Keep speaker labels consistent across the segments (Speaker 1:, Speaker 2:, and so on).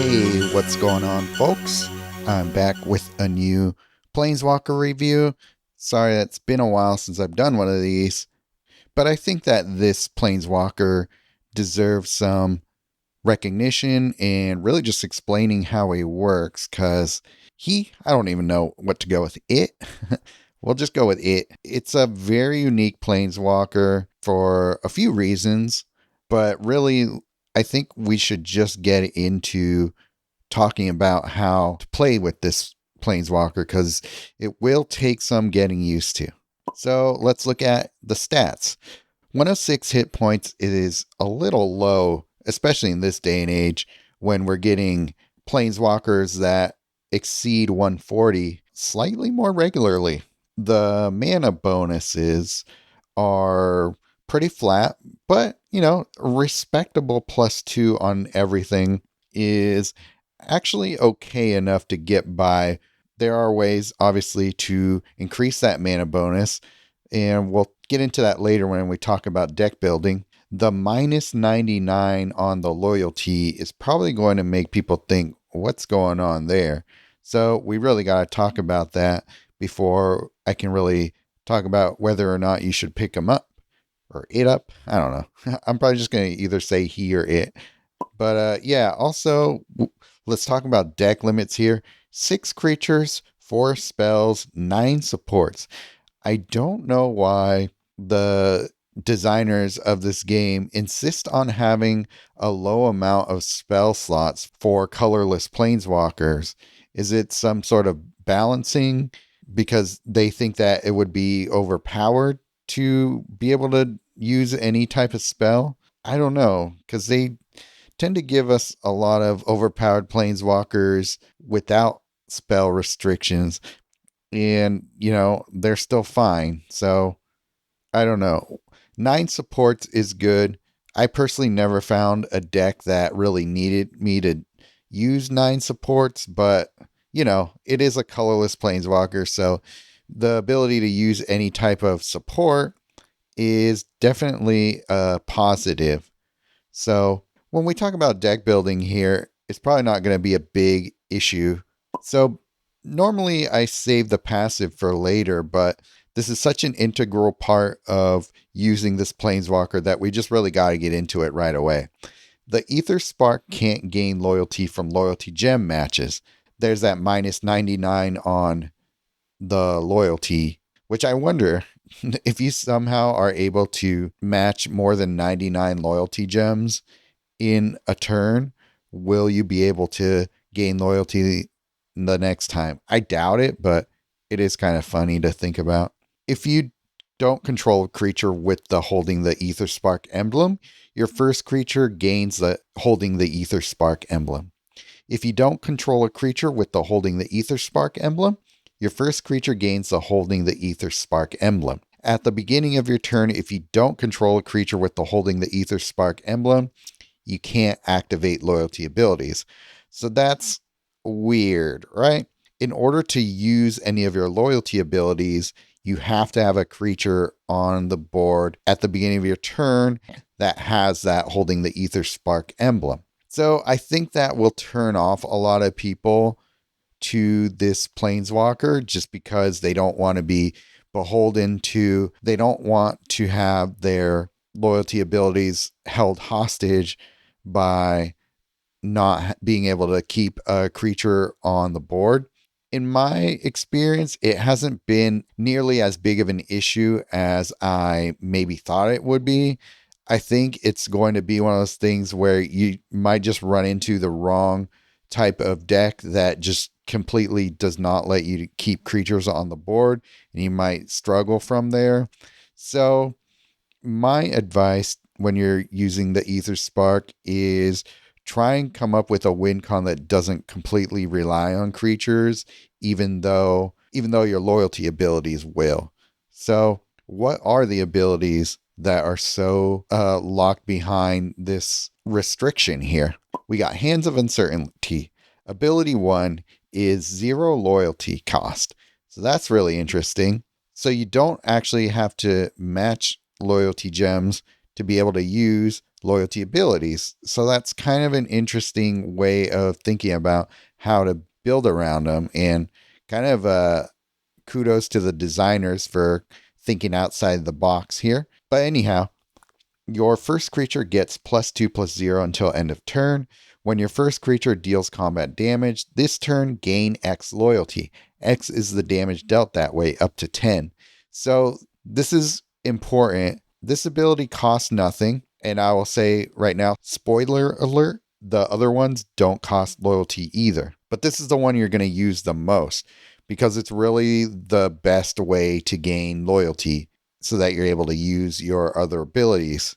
Speaker 1: Hey, what's going on, folks? I'm back with a new Planeswalker review. Sorry, it's been a while since I've done one of these, but I think that this Planeswalker deserves some recognition and really just explaining how he works, because I don't even know what to go with it. We'll just go with it. It's a very unique Planeswalker for a few reasons, but really, I think we should just get into talking about how to play with this Planeswalker, because it will take some getting used to. So let's look at the stats. 106 hit points, it is a little low, especially in this day and age when we're getting Planeswalkers that exceed 140 slightly more regularly. The mana bonuses are pretty flat, but, respectable +2 on everything is actually okay enough to get by. There are ways, obviously, to increase that mana bonus, and we'll get into that later when we talk about deck building. The -99 on the loyalty is probably going to make people think, what's going on there? So we really got to talk about that before I can really talk about whether or not you should pick them up or it up. I don't know. I'm probably just going to either say he or it. But yeah, also, let's talk about deck limits here. 6 creatures, 4 spells, 9 supports. I don't know why the designers of this game insist on having a low amount of spell slots for colorless planeswalkers. Is it some sort of balancing because they think that it would be overpowered to be able to use any type of spell? I don't know, because they tend to give us a lot of overpowered planeswalkers without spell restrictions, and they're still fine. So I don't know. 9 supports is good. I personally never found a deck that really needed me to use 9 supports, but it is a colorless planeswalker, so the ability to use any type of support is definitely a positive. So when we talk about deck building here, it's probably not going to be a big issue. So normally I save the passive for later, but this is such an integral part of using this planeswalker that we just really got to get into it right away. The Aetherspark can't gain loyalty from loyalty gem matches. There's that -99 on the loyalty, which I wonder if you somehow are able to match more than 99 loyalty gems in a turn, will you be able to gain loyalty the next time? I doubt it, but it is kind of funny to think about. If you don't control a creature with the holding the Aetherspark emblem, your first creature gains the holding the Aetherspark emblem. If you don't control a creature with the holding the Aetherspark emblem, your first creature gains the holding the Aetherspark emblem. At the beginning of your turn, if you don't control a creature with the holding the Aetherspark emblem, you can't activate loyalty abilities. So that's weird, right? In order to use any of your loyalty abilities, you have to have a creature on the board at the beginning of your turn that has that holding the Aetherspark emblem. So I think that will turn off a lot of people to this planeswalker just because they don't want to be beholden to, they don't want to have their loyalty abilities held hostage by not being able to keep a creature on the board. In my experience, it hasn't been nearly as big of an issue as I maybe thought it would be. I think it's going to be one of those things where you might just run into the wrong type of deck that just completely does not let you keep creatures on the board, and you might struggle from there. So my advice when you're using the Aetherspark is try and come up with a win con that doesn't completely rely on creatures, even though your loyalty abilities will. So what are the abilities that are so locked behind this restriction here? We got Hands of Uncertainty. Ability 1 is 0 loyalty cost. So that's really interesting. So you don't actually have to match loyalty gems to be able to use loyalty abilities. So that's kind of an interesting way of thinking about how to build around them, and kind of kudos to the designers for thinking outside the box here. But anyhow, your first creature gets +2/+0 until end of turn. When your first creature deals combat damage, this turn gain X loyalty. X is the damage dealt that way, up to 10. So this is important. This ability costs nothing. And I will say right now, spoiler alert, the other ones don't cost loyalty either. But this is the one you're going to use the most, because it's really the best way to gain loyalty so that you're able to use your other abilities.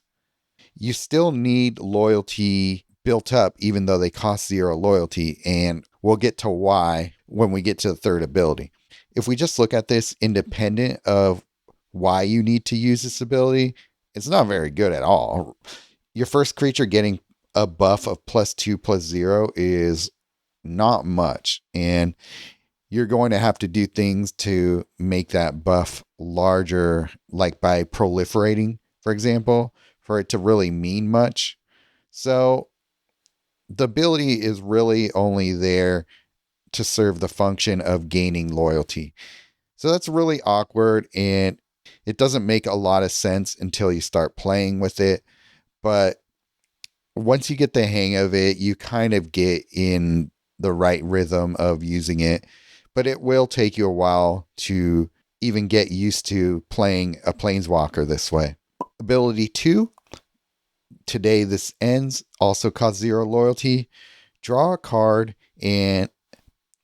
Speaker 1: You still need loyalty built up, even though they cost 0 loyalty, and we'll get to why when we get to the third ability. If we just look at this independent of why you need to use this ability, it's not very good at all. Your first creature getting a buff of +2/+0 is not much, and you're going to have to do things to make that buff larger, like by proliferating, for example, for it to really mean much. So the ability is really only there to serve the function of gaining loyalty. So that's really awkward, and it doesn't make a lot of sense until you start playing with it. But once you get the hang of it, you kind of get in the right rhythm of using it. But it will take you a while to even get used to playing a Planeswalker this way. Ability 2, Today This Ends, also costs 0 loyalty. Draw a card and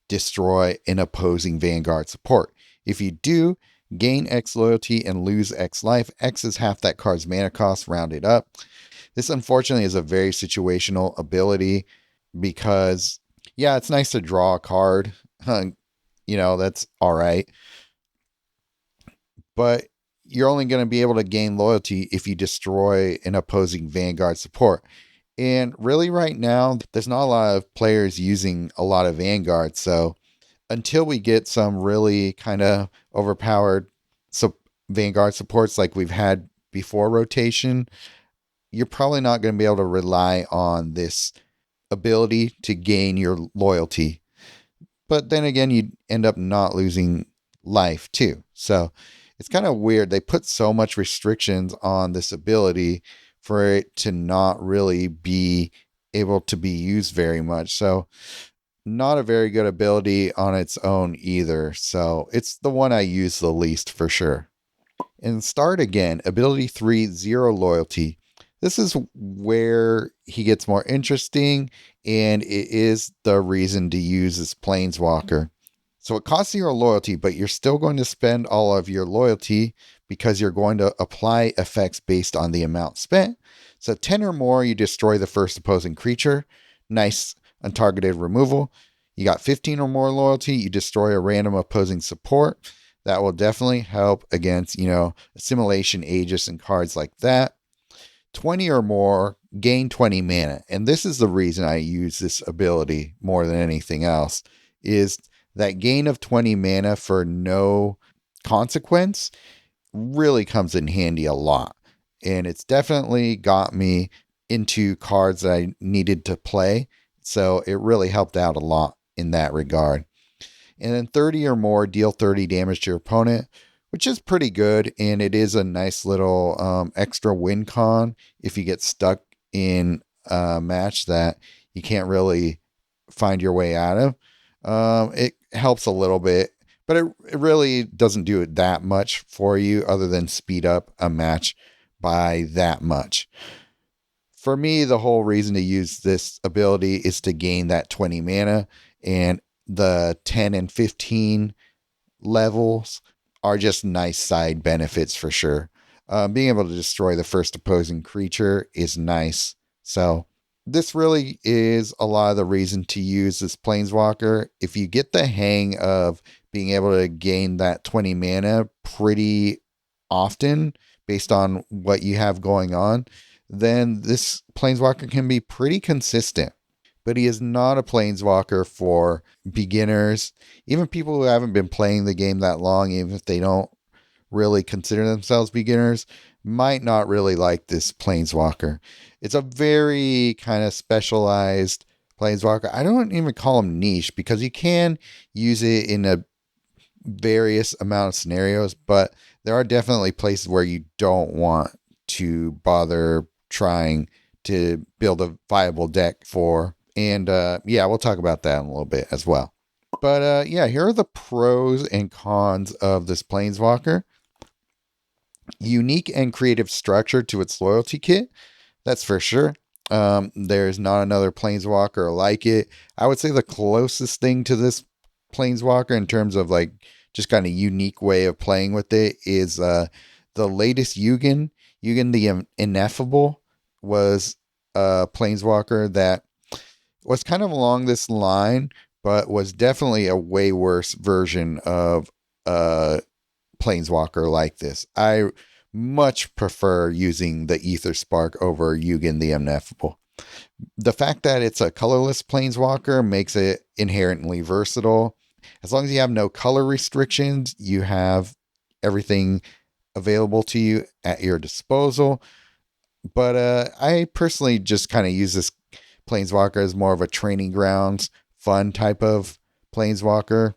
Speaker 1: destroy an opposing Vanguard support. If you do, gain X loyalty and lose X life. X is half that card's mana cost rounded up. This unfortunately is a very situational ability because, yeah, it's nice to draw a card. That's all right. But you're only going to be able to gain loyalty if you destroy an opposing Vanguard support. And really right now, there's not a lot of players using a lot of Vanguard. So until we get some really kind of overpowered Vanguard supports like we've had before rotation, you're probably not going to be able to rely on this ability to gain your loyalty. But then again, you end up not losing life too. So it's kind of weird. They put so much restrictions on this ability for it to not really be able to be used very much. So not a very good ability on its own either. So it's the one I use the least for sure. And Start Again, ability 3, 0 loyalty. This is where he gets more interesting, and it is the reason to use this Planeswalker. So it costs 0 loyalty, but you're still going to spend all of your loyalty because you're going to apply effects based on the amount spent. So 10 or more, you destroy the first opposing creature. Nice untargeted removal. You got 15 or more loyalty, you destroy a random opposing support. That will definitely help against, Assimilation, Aegis, and cards like that. 20 or more, gain 20 mana. And this is the reason I use this ability more than anything else, is that gain of 20 mana for no consequence really comes in handy a lot. And it's definitely got me into cards that I needed to play. So it really helped out a lot in that regard. And then 30 or more, deal 30 damage to your opponent, which is pretty good. And it is a nice little extra win con if you get stuck in a match that you can't really find your way out of. It helps a little bit, but it really doesn't do it that much for you other than speed up a match by that much. For me, the whole reason to use this ability is to gain that 20 mana, and the 10 and 15 levels are just nice side benefits for sure. Being able to destroy the first opposing creature is nice. So this really is a lot of the reason to use this Planeswalker. If you get the hang of being able to gain that 20 mana pretty often based on what you have going on, then this Planeswalker can be pretty consistent. But he is not a Planeswalker for beginners, even people who haven't been playing the game that long, even if they don't really consider themselves beginners. might not really like this Planeswalker. It's a very kind of specialized Planeswalker. I don't even call him niche because you can use it in a various amount of scenarios, but there are definitely places where you don't want to bother trying to build a viable deck for. And yeah, we'll talk about that in a little bit as well. But yeah, here are the pros and cons of this Planeswalker. Unique and creative structure to its loyalty kit, that's for sure. There's not another Planeswalker like it. I would say the closest thing to this Planeswalker in terms of like just kind of unique way of playing with it is the latest Yugen. Yugen the Ineffable was a Planeswalker that was kind of along this line, but was definitely a way worse version of a Planeswalker like this. I much prefer using the Aetherspark over Yugen the Ineffable. The fact that it's a colorless Planeswalker makes it inherently versatile. As long as you have no color restrictions, you have everything available to you at your disposal. But I personally just kind of use this Planeswalker as more of a training grounds, fun type of Planeswalker.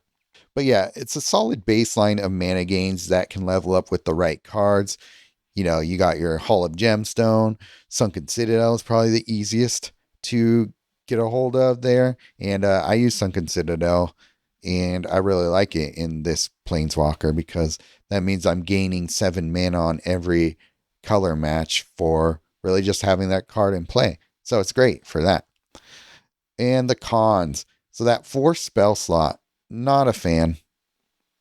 Speaker 1: But yeah, it's a solid baseline of mana gains that can level up with the right cards. You know, you got your Hall of Gemstone. Sunken Citadel is probably the easiest to get a hold of there. And I use Sunken Citadel, and I really like it in this Planeswalker because that means I'm gaining 7 mana on every color match for really just having that card in play. So it's great for that. And the cons. So that 4 spell slot, not a fan.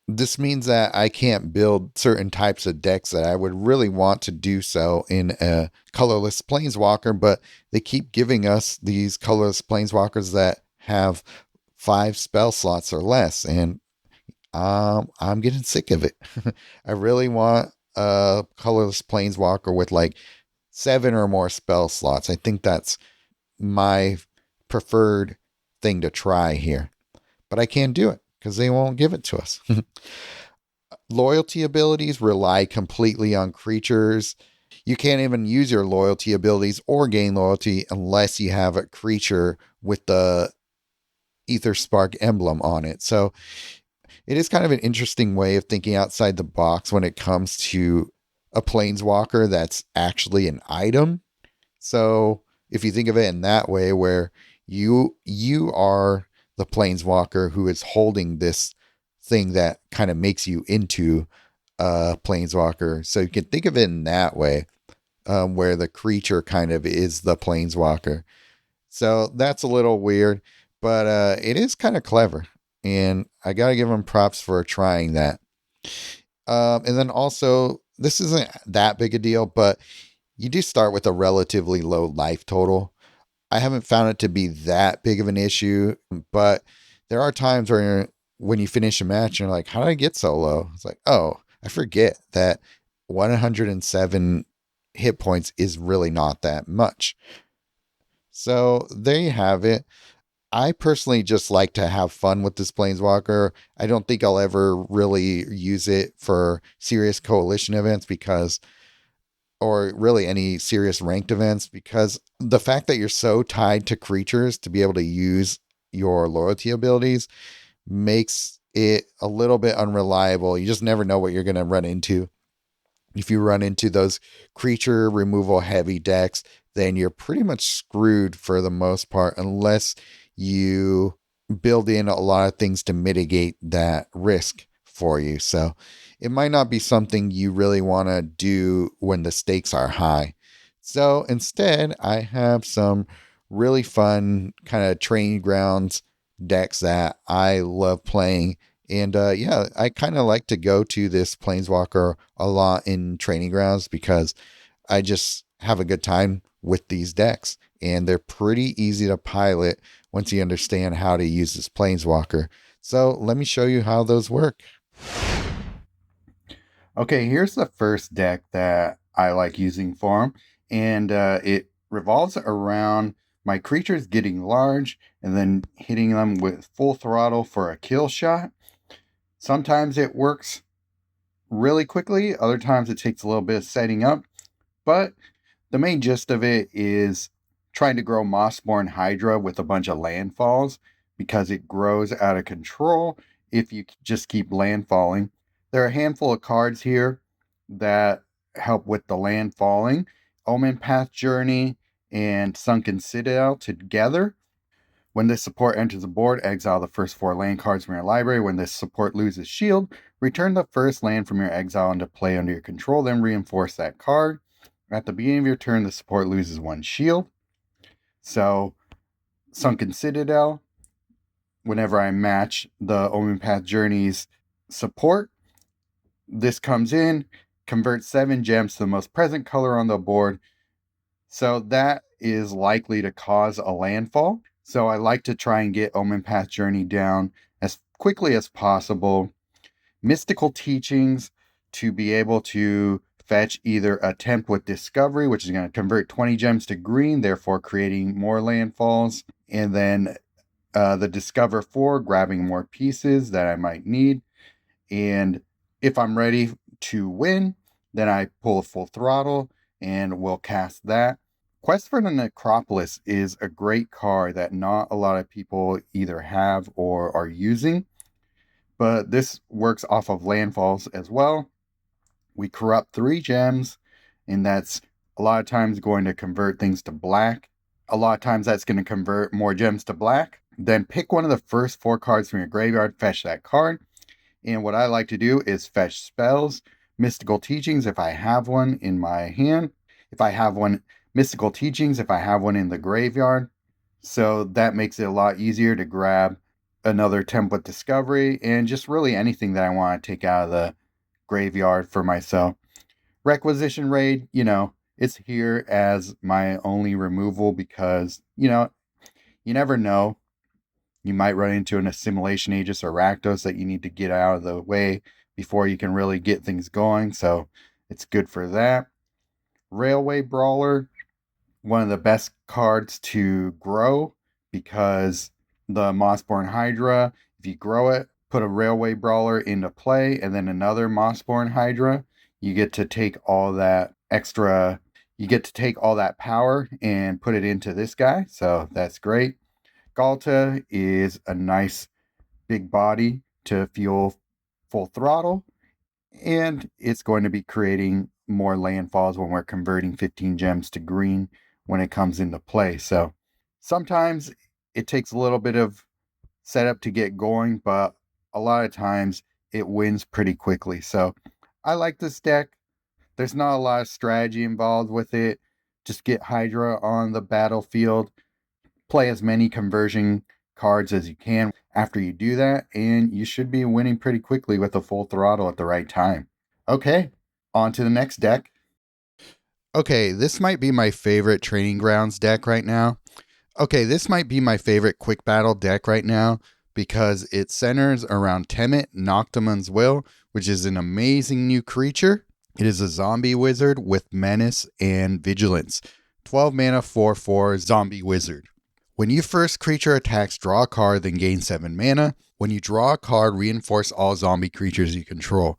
Speaker 1: This means that I can't build certain types of decks that I would really want to do so in a colorless Planeswalker, but they keep giving us these colorless Planeswalkers that have 5 spell slots or less, and I'm getting sick of it. I really want a colorless Planeswalker with like 7 or more spell slots. I think that's my preferred thing to try here, but I can't do it because they won't give it to us. Loyalty abilities rely completely on creatures. You can't even use your loyalty abilities or gain loyalty unless you have a creature with the Aetherspark emblem on it. So it is kind of an interesting way of thinking outside the box when it comes to a Planeswalker that's actually an item. So if you think of it in that way, where you are the Planeswalker who is holding this thing that kind of makes you into a Planeswalker. So you can think of it in that way, where the creature kind of is the Planeswalker. So that's a little weird, but it is kind of clever. And I got to give them props for trying that. And then also, this isn't that big a deal, but you do start with a relatively low life total. I haven't found it to be that big of an issue, but there are times where when you finish a match, you're like, how did I get so low? It's like, oh, I forget that 107 hit points is really not that much. So there you have it. I personally just like to have fun with this Planeswalker. I don't think I'll ever really use it for serious coalition events because or really any serious ranked events, because the fact that you're so tied to creatures to be able to use your loyalty abilities makes it a little bit unreliable. You just never know what you're going to run into. If you run into those creature removal heavy decks, then you're pretty much screwed for the most part, unless you build in a lot of things to mitigate that risk for you. So it might not be something you really want to do when the stakes are high. So instead, I have some really fun kind of training grounds decks that I love playing. And yeah, I kind of like to go to this Planeswalker a lot in training grounds because I just have a good time with these decks. And they're pretty easy to pilot once you understand how to use this Planeswalker. So let me show you how those work. Okay, here's the first deck that I like using for them. And it revolves around my creatures getting large and then hitting them with full throttle for a kill shot. Sometimes it works really quickly. Other times it takes a little bit of setting up. But the main gist of it is trying to grow Mossborn Hydra with a bunch of landfalls because it grows out of control if you just keep landfalling. There are a handful of cards here that help with the landfalling. Omen Path Journey and Sunken Citadel together. When this support enters the board, exile the first 4 land cards from your library. When this support loses shield, return the first land from your exile into play under your control, then reinforce that card. At the beginning of your turn, the support loses 1 shield. So, Sunken Citadel, whenever I match the Omen Path Journey's support, this comes in, converts 7 gems to the most present color on the board. So that is likely to cause a landfall. So I like to try and get Omen Path Journey down as quickly as possible. Mystical Teachings to be able to fetch either Attempt with Discovery, which is going to convert 20 gems to green, therefore creating more landfalls. And then the Discover 4, grabbing more pieces that I might need. And if I'm ready to win, then I pull a Full Throttle and we'll cast that. Quest for the Necropolis is a great card that not a lot of people either have or are using, but this works off of landfalls as well. We corrupt 3 gems, and that's a lot of times going to convert things to black. A lot of times that's going to convert more gems to black. Then pick one of the first 4 cards from your graveyard, fetch that card. And what I like to do is fetch spells, Mystical Teachings if I have one in my hand. If I have one, Mystical Teachings if I have one in the graveyard. So that makes it a lot easier to grab another Template Discovery and just really anything that I want to take out of the graveyard for myself. Requisition Raid, it's here as my only removal because, you never know. You might run into an Assimilation Aegis or Rakdos that you need to get out of the way before you can really get things going, so it's good for that. Railway Brawler, one of the best cards to grow because the Mossborn Hydra, if you grow it, put a Railway Brawler into play and then another Mossborn Hydra, you get to take all that power and put it into this guy, so that's great. Galta is a nice big body to fuel Full Throttle, and it's going to be creating more landfalls when we're converting 15 gems to green when it comes into play. So sometimes it takes a little bit of setup to get going, but a lot of times it wins pretty quickly. So I like this deck. There's not a lot of strategy involved with it. Just get Hydra on the battlefield, play as many conversion cards as you can after you do that, and you should be winning pretty quickly with a Full Throttle at the right time. Okay, on to the next deck. Okay, this might be my favorite Training Grounds deck right now. Okay, this might be my favorite Quick Battle deck right now because it centers around Temet, Noctimon's Will, which is an amazing new creature. It is a zombie wizard with Menace and Vigilance. 12 mana, 4/4 zombie wizard. When your first creature attacks, draw a card, then gain 7 mana. When you draw a card, reinforce all zombie creatures you control.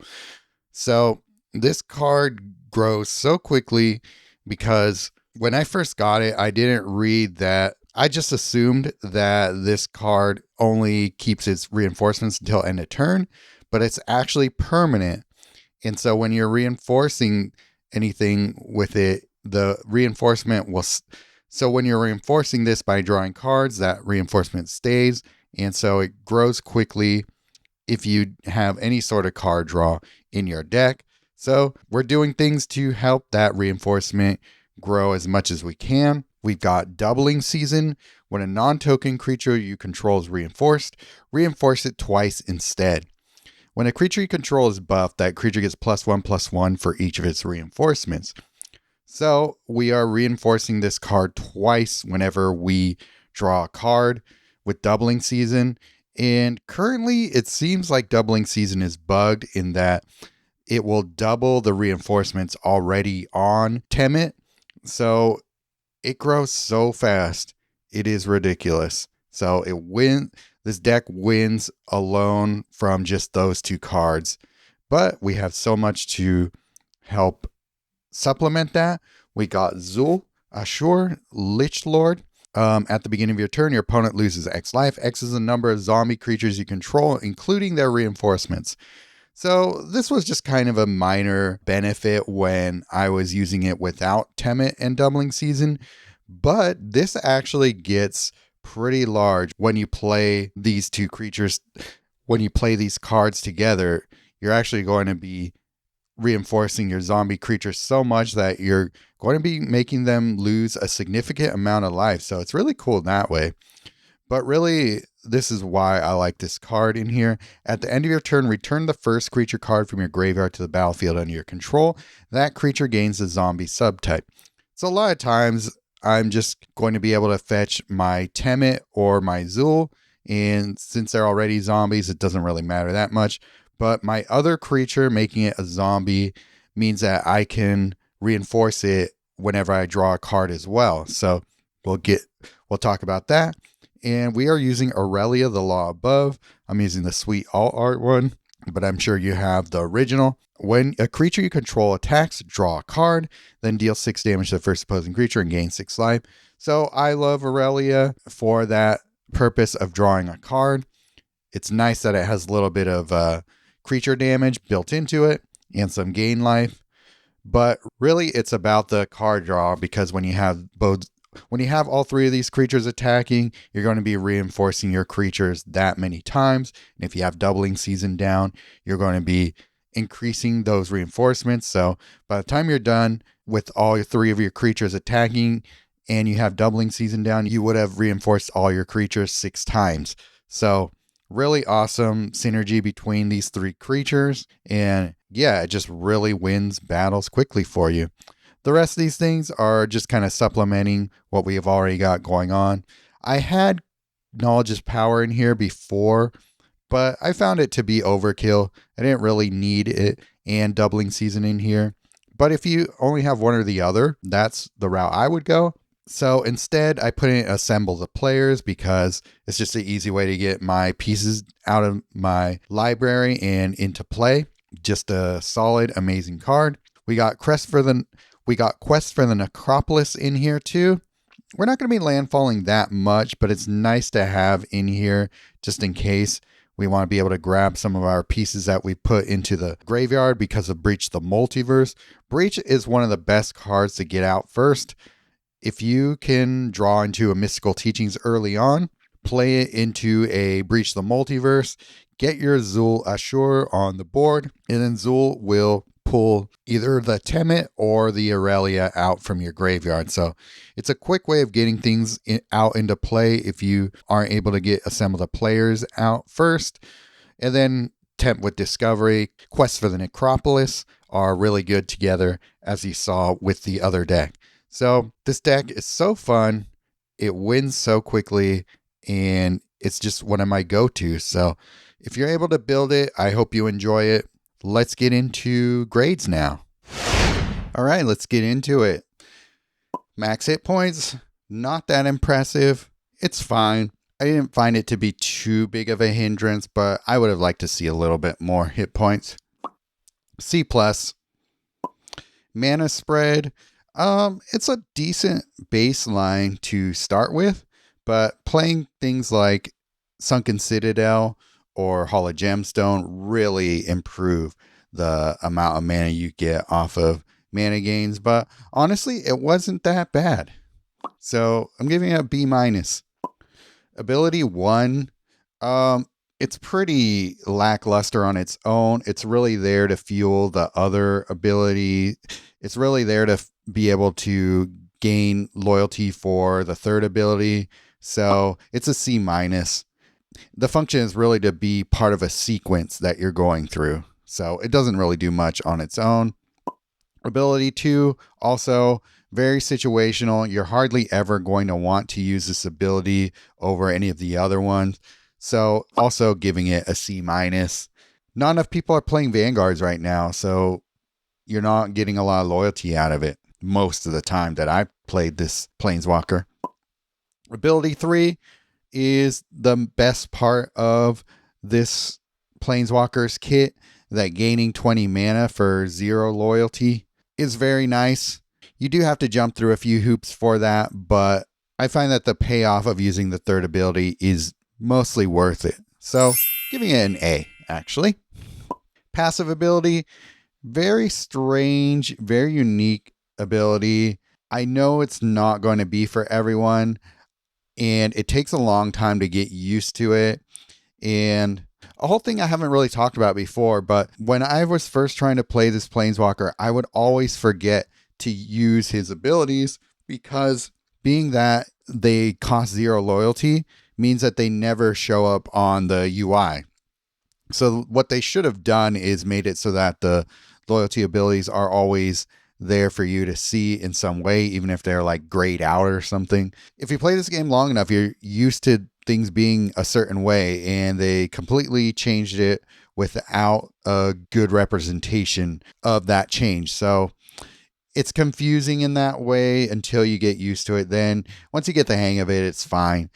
Speaker 1: So this card grows so quickly because when I first got it, I didn't read that. I just assumed that this card only keeps its reinforcements until end of turn, but it's actually permanent. And so when you're reinforcing anything with it, the reinforcement will... So when you're reinforcing this by drawing cards, that reinforcement stays. And so it grows quickly if you have any sort of card draw in your deck. So we're doing things to help that reinforcement grow as much as we can. We've got Doubling Season. When a non-token creature you control is reinforced, reinforce it twice instead. When a creature you control is buffed, that creature gets +1/+1 for each of its reinforcements. So we are reinforcing this card twice whenever we draw a card with Doubling Season. And currently it seems like Doubling Season is bugged in that it will double the reinforcements already on Temet. So it grows so fast. It is ridiculous. So this deck wins alone from just those 2 cards. But we have so much to help supplement that, we got Zul, Ashur, Lich Lord. At the beginning of your turn, your opponent loses X life. X is the number of zombie creatures you control, including their reinforcements. So this was just kind of a minor benefit when I was using it without Temet and Doubling Season. But this actually gets pretty large when you play these two creatures. When you play these cards together, you're actually going to be reinforcing your zombie creatures so much that you're going to be making them lose a significant amount of life. So it's really cool that way. But really, this is why I like this card in here. At the end of your turn, return the first creature card from your graveyard to the battlefield under your control. That creature gains the zombie subtype. So a lot of times, I'm just going to be able to fetch my Temet or my Zul. And since they're already zombies, it doesn't really matter that much. But my other creature, making it a zombie, means that I can reinforce it whenever I draw a card as well. So we'll talk about that. And we are using Aurelia, the Law Above. I'm using the sweet alt art one, but I'm sure you have the original. When a creature you control attacks, draw a card, then deal 6 damage to the first opposing creature and gain 6 life. So I love Aurelia for that purpose of drawing a card. It's nice that it has a little bit of creature damage built into it and some gain life. But really, it's about the card draw, because when you have all three of these creatures attacking, you're going to be reinforcing your creatures that many times. And if you have Doubling Season down, you're going to be increasing those reinforcements. So by the time you're done with all three of your creatures attacking and you have Doubling Season down, you would have reinforced all your creatures 6 times. So really awesome synergy between these 3 creatures. And yeah, it just really wins battles quickly for you. The rest of these things are just kind of supplementing what we have already got going on. I had Knowledge is Power in here before, but I found it to be overkill. I didn't really need it and Doubling Season in here. But if you only have one or the other, that's the route I would go. So instead, I put in Assemble the Players, because it's just an easy way to get my pieces out of my library and into play. Just a solid, amazing card. We got Quest for the Necropolis in here too. We're not going to be landfalling that much, but it's nice to have in here just in case we want to be able to grab some of our pieces that we put into the graveyard because of Breach the Multiverse. Breach is one of the best cards to get out first. If you can draw into a Mystical Teachings early on, play it into a Breach the Multiverse, get your Zul Ashur on the board, and then Zul will pull either the Temet or the Aurelia out from your graveyard. So it's a quick way of getting things out into play if you aren't able to get Assemble the Players out first. And then Tempt with Discovery, Quest for the Necropolis are really good together, as you saw with the other deck. So this deck is so fun. It wins so quickly, and it's just one of my go-tos. So if you're able to build it, I hope you enjoy it. Let's get into grades now. All right, let's get into it. Max hit points, not that impressive. It's fine. I didn't find it to be too big of a hindrance, but I would have liked to see a little bit more hit points. C+. Mana spread. It's a decent baseline to start with, but playing things like Sunken Citadel or Hall of Gemstone really improve the amount of mana you get off of mana gains. But honestly, it wasn't that bad. So I'm giving it a B-. Ability 1, it's pretty lackluster on its own. It's really there to fuel the other ability. It's really there to be able to gain loyalty for the third ability. So it's a C-. The function is really to be part of a sequence that you're going through. So it doesn't really do much on its own. Ability 2, also very situational. You're hardly ever going to want to use this ability over any of the other ones. So also giving it a C-. Not enough people are playing Vanguards right now, so you're not getting a lot of loyalty out of it most of the time that I played this Planeswalker. Ability 3 is the best part of this Planeswalker's kit, that gaining 20 mana for 0 loyalty. is very nice. You do have to jump through a few hoops for that, but I find that the payoff of using the third ability is mostly worth it. So, giving it an A, actually. Passive ability, very strange, very unique ability. I know it's not going to be for everyone, and it takes a long time to get used to it. And a whole thing I haven't really talked about before, but when I was first trying to play this Planeswalker, I would always forget to use his abilities because being that they cost 0 loyalty means that they never show up on the UI. So what they should have done is made it so that the loyalty abilities are always there for you to see in some way, even if they're like grayed out or something. If you play this game long enough, you're used to things being a certain way, and they completely changed it without a good representation of that change. So it's confusing in that way until you get used to it. Then once you get the hang of it, it's fine.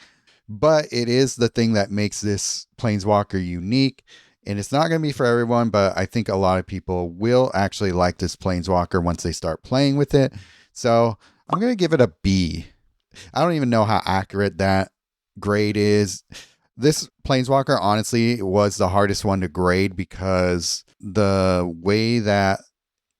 Speaker 1: But it is the thing that makes this Planeswalker unique. And it's not going to be for everyone, but I think a lot of people will actually like this Planeswalker once they start playing with it. So I'm going to give it a B. I don't even know how accurate that grade is. This Planeswalker, honestly, was the hardest one to grade because the way that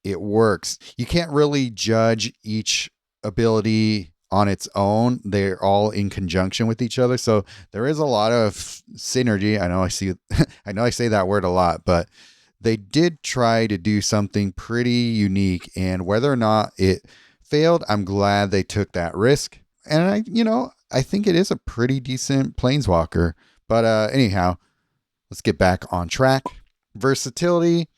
Speaker 1: it works, you can't really judge each ability on its own. They're all in conjunction with each other, so there is a lot of synergy. I know I say that word a lot, but they did try to do something pretty unique, and whether or not it failed, I'm glad they took that risk. And I think it is a pretty decent Planeswalker. But anyhow, let's get back on track. Versatility,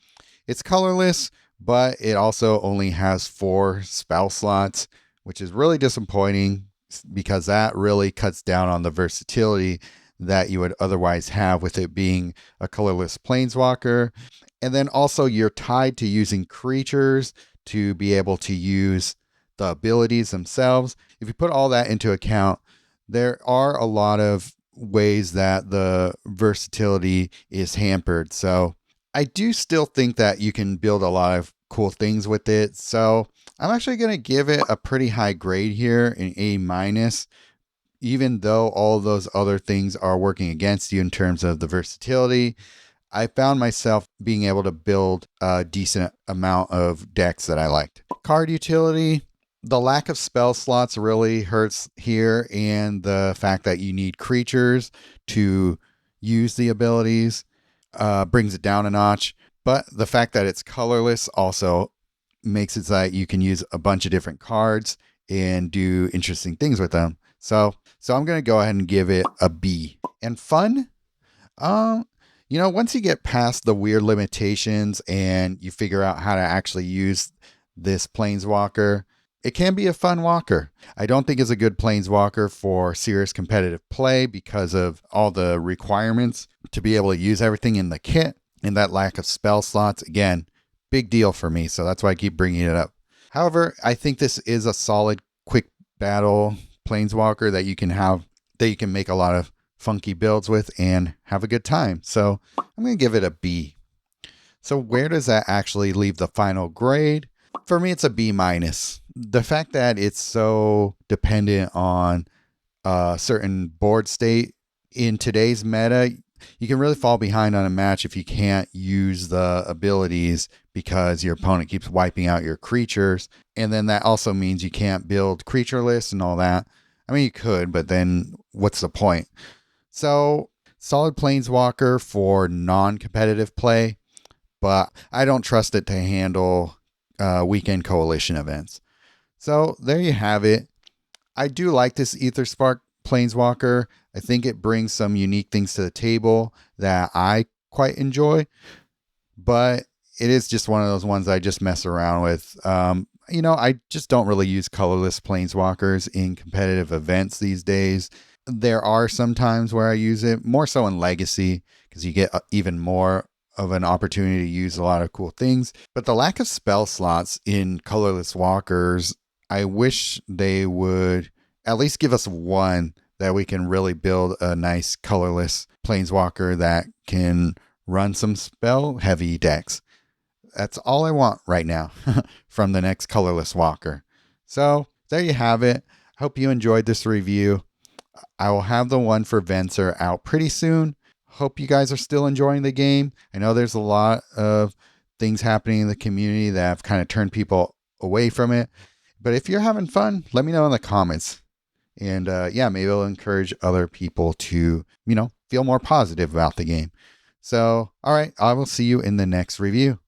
Speaker 1: it's colorless, but it also only has 4 spell slots, which is really disappointing because that really cuts down on the versatility that you would otherwise have with it being a colorless Planeswalker. And then also you're tied to using creatures to be able to use the abilities themselves. If you put all that into account, there are a lot of ways that the versatility is hampered. So I do still think that you can build a lot of cool things with it. So I'm actually going to give it a pretty high grade here, an A-, even though all of those other things are working against you in terms of the versatility. I found myself being able to build a decent amount of decks that I liked. Card utility, the lack of spell slots really hurts here, and the fact that you need creatures to use the abilities brings it down a notch. But the fact that it's colorless also makes it so that you can use a bunch of different cards and do interesting things with them. So I'm going to go ahead and give it a B. And fun, once you get past the weird limitations and you figure out how to actually use this Planeswalker, it can be a fun walker. I don't think it's a good Planeswalker for serious competitive play because of all the requirements to be able to use everything in the kit, and that lack of spell slots. Again, big deal for me, so that's why I keep bringing it up. However, I think this is a solid quick battle Planeswalker that you can make a lot of funky builds with and have a good time. So I'm going to give it a B. So where does that actually leave the final grade? For me, it's a B-. The fact that it's so dependent on a certain board state in today's meta, you can really fall behind on a match if you can't use the abilities because your opponent keeps wiping out your creatures. And then that also means you can't build creature lists and all that. I mean, you could, but then what's the point? So, solid Planeswalker for non-competitive play, but I don't trust it to handle weekend coalition events. So, there you have it. I do like this Aetherspark Planeswalker. I think it brings some unique things to the table that I quite enjoy, but it is just one of those ones I just mess around with. I just don't really use colorless Planeswalkers in competitive events these days. There are some times where I use it, more so in Legacy, because you get even more of an opportunity to use a lot of cool things. But the lack of spell slots in colorless walkers, I wish they would at least give us one that we can really build a nice colorless Planeswalker that can run some spell heavy decks. That's all I want right now from the next colorless walker. So there you have it. Hope you enjoyed this review. I will have the one for Venser out pretty soon. Hope you guys are still enjoying the game. I know there's a lot of things happening in the community that have kind of turned people away from it. But if you're having fun, let me know in the comments. And yeah, maybe it'll encourage other people to, feel more positive about the game. So, all right, I will see you in the next review.